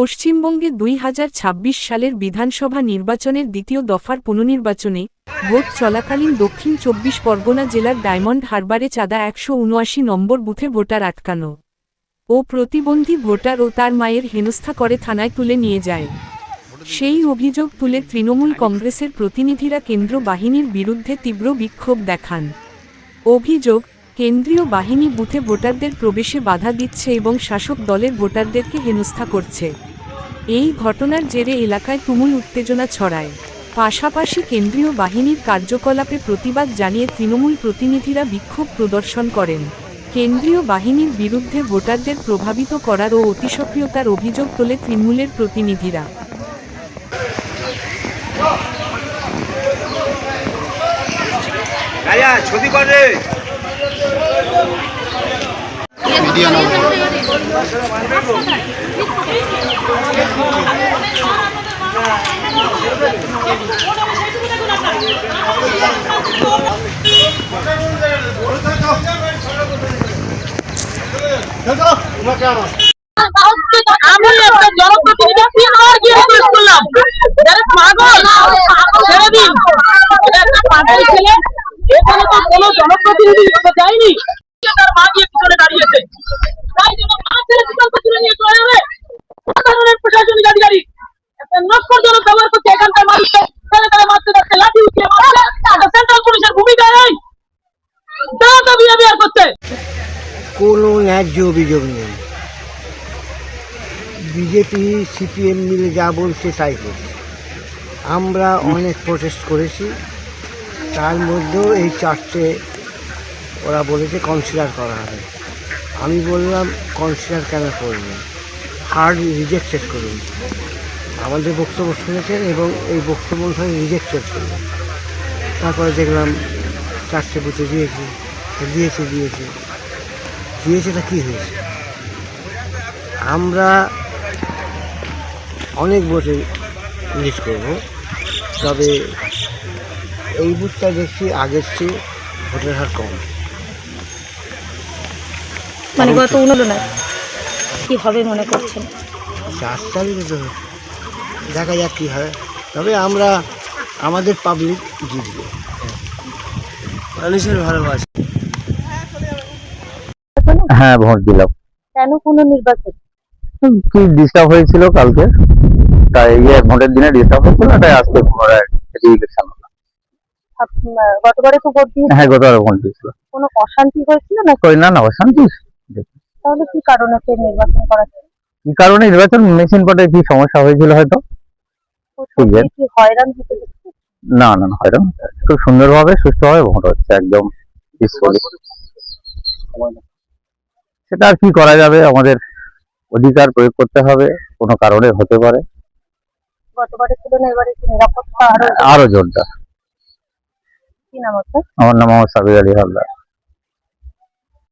পশ্চিমবঙ্গে 2026 সালের বিধানসভা নির্বাচনের দ্বিতীয় দফার পুনর্নির্বাচনে ভোট চলাকালীন দক্ষিণ 24 পরগনা জেলার ডায়মন্ড হারবারে চাঁদা 179 নম্বর বুথে ভোটার আটকানো ও প্রতিবন্ধী ভোটার ও তার মায়ের হেনস্থা করে থানায় তুলে নিয়ে যায়। সেই অভিযোগ তুলে তৃণমূল কংগ্রেসের প্রতিনিধিরা কেন্দ্র বাহিনীর বিরুদ্ধে তীব্র বিক্ষোভ দেখান। অভিযোগ, কেন্দ্রীয় বাহিনী বুথে ভোটারদের প্রবেশে বাধা দিচ্ছে এবং শাসক দলের ভোটারদেরকে হেনস্থা করছে। এই ঘটনার জেরে এলাকায় তুমুল উত্তেজনা ছড়ায়। পাশাপাশি কেন্দ্রীয় বাহিনীর কার্যকলাপে প্রতিবাদ জানিয়ে তৃণমূল প্রতিনিধিরা বিক্ষোভ প্রদর্শন করেন। কেন্দ্রীয় বাহিনীর বিরুদ্ধে ভোটারদের প্রভাবিত করার ও অতিসক্রিয়তার অভিযোগ তোলে তৃণমূলের প্রতিনিধিরা। ছবি করে আমি একটা জনপ্রতিনিধি করলাম পাগল ছেড়ে দিন, একটা পাগল ছেলে, এখানে তো কোনো জনপ্রতিনিধি যায়নি, তার মা গিয়ে পিছনে দাঁড়িয়েছে, তাই জন্য মা ছেলে সিদ্ধান্ত তুলে নিয়ে চলে যাবে। ধরনের প্রশাসনিক আধিকারিক একটা নক্করজনক ব্যবহার করছে, এখানকার মানুষকে ছেলে তারা মারতে যাচ্ছে, লাঠি উঠিয়ে মারছে, সেন্ট্রাল পুলিশের ভূমিকা নেই, দাদা বিহেভিয়ার করছে। কোনো ন্যায্য অভিযোগ নেই। বিজেপি সিপিএম মিলে যা বলছে তাই করছে। আমরা অনেক প্রোটেস্ট করেছি, তার মধ্যেও এই চারটে ওরা বলেছে কনসিডার করা হবে। আমি বললাম কনসিডার কেন করবেন, হার্ড রিজেক্টেড করুন। আমাদের বক্তব্য শুনেছেন এবং এই বক্তব্য অনুসারে রিজেক্টেড করবেন। তারপরে দেখলাম চারটে বুথে দিয়েছে তা কী হয়েছে। আমরা অনেক ভোটে লিস্ট করব, তবে এই বুথটা দেখছি আগের চেয়ে ভোটের হার কম। মানে গত উন্নয়ন কি হবে মনে করছেন? 4 তারিখে তো দেখা যাক কী হয়, তবে আমরা আমাদের পাবলিক জিতবে, মানুষের ভালোবাসা। হ্যাঁ, ভোট দিলাম। কেন পুনর্নির্বাচন? কি ডিস্টার্ব হয়েছিল কালকে, তাই ভোটের দিনে ডিস্টার্ব হয়েছিল, তাই আজকে পুনরায় ইলেকশন হলো। গতবারে তো ভোট দিয়ে, হ্যাঁ, গতবার ভোট দিয়েছিল। কোনো অশান্তি হয়েছিল না? না অশান্তি। তাহলে কি কারণে ফের নির্বাচন করা? কি কারণে নির্বাচন, মেশিন পটে কি সমস্যা হয়েছিল হয়তো। কি হয়রান হতে হচ্ছে? না হয়রান, খুব সুন্দরভাবে সুষ্ঠুভাবে ভোট হচ্ছে, একদম পিসফুলি। সেটা আর কি করা যাবে, আমাদের অধিকার প্রয়োগ করতে হবে, কোনো কারণে হতে পারে। গতবারের তুলনায় এবারে কি নিরাপত্তা আরো জোরদার। কি নাম আপনার? আমার নাম মোহাম্মদ সাবির আলী হালদার।